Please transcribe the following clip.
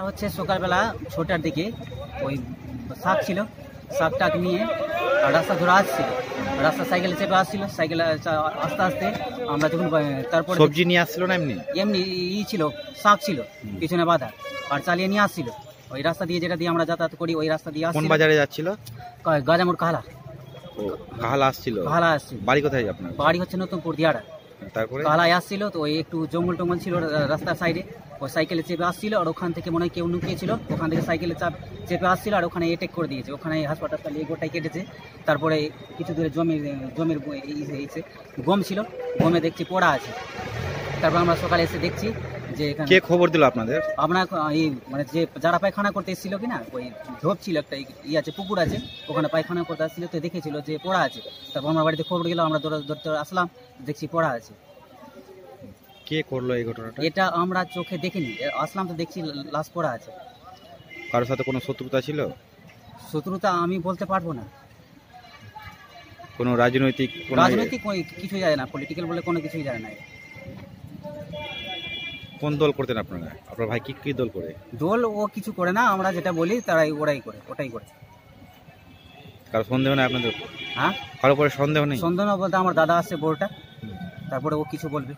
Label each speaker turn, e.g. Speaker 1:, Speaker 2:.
Speaker 1: হচ্ছে সকালবেলা 6টার দিকে ওই শাক ছিল, শাকটাকে নিয়ে রাস্তা ধরে আসছিল, রাস্তা সাইকেলে চেপে আসছিল, সাইকেলে আস্তে আস্তে আমরা যখন তারপরে
Speaker 2: সবজি নিয়ে আসছিল না এমনি
Speaker 1: এমনি ছিল, শাক ছিল পিছনে বাঁধা আর চালিয়ে নিয়ে আসছিল ওই রাস্তা দিয়ে, যেটা দিয়ে আমরা যাতায়াত করি ওই রাস্তা দিয়ে।
Speaker 2: কোন বাজারে যাচ্ছিল?
Speaker 1: গাজামোড় কাহালা।
Speaker 2: কাহালা আসছিল?
Speaker 1: কাহালা আসছিল।
Speaker 2: বাড়ি কোথায় আপনার?
Speaker 1: বাড়ি হচ্ছে নতুনপুর দিয়াড়া।
Speaker 2: তারপরে
Speaker 1: কাহালায় আসছিল তো ওই একটু জঙ্গল টঙ্গল ছিল রাস্তার সাইডে, ওই সাইকেলে চেপে আসছিল আর ওখান থেকে মনে হয় কেউ লুকিয়েছিল, ওখান থেকে সাইকেলে চেপে আসছিল আর ওখানে এটেক করে দিয়েছে, ওখানে হাসপাতাল এই গোটাই কেটেছে। তারপরে কিছু দূরে জমির গম ছিল, গমে দেখছি পোড়া আছে। তারপর আমরা সকালে এসে দেখছি যে এখানে।
Speaker 2: কে খবর দিল আপনাদের?
Speaker 1: আপনার এই মানে যে যারা পায়খানা করতে এসেছিল কিনা, ওই ঝোপ ছিল একটা আছে, পুকুর আছে, ওখানে পায়খানা করতে আসছিল তো দেখেছিল যে পোড়া আছে। তারপর আমার বাড়িতে খবর গেল, আমরা দৌড়তে আসলাম, দেখছি পোড়া আছে।
Speaker 2: কে করলো এই ঘটনাটা?
Speaker 1: এটা আমরা চোখে দেখিনি, আসলাম তো দেখছি লাশ পড়া আছে।
Speaker 2: কারোর সাথে কোনো শত্রুতা ছিল?
Speaker 1: শত্রুতা আমি বলতে পারবো না।
Speaker 2: কোনো রাজনৈতিক
Speaker 1: কিছুই যায় না, পলিটিক্যাল বলে কোনো কিছুই যায় না।
Speaker 2: কোন দল করতেন আপনারা? আপনার ভাই কি দল করে?
Speaker 1: দল ও কিছু করে না, আমরা যেটা বলি তারাই ওটাই করে।
Speaker 2: কারো সন্দেহ নেই আপনাদের?
Speaker 1: হ্যাঁ,
Speaker 2: কারো পরে সন্দেহ নেই?
Speaker 1: সন্দেহ বলতে আমার দাদা আসছে বড়টা, তারপরে ও কিছু বলবে।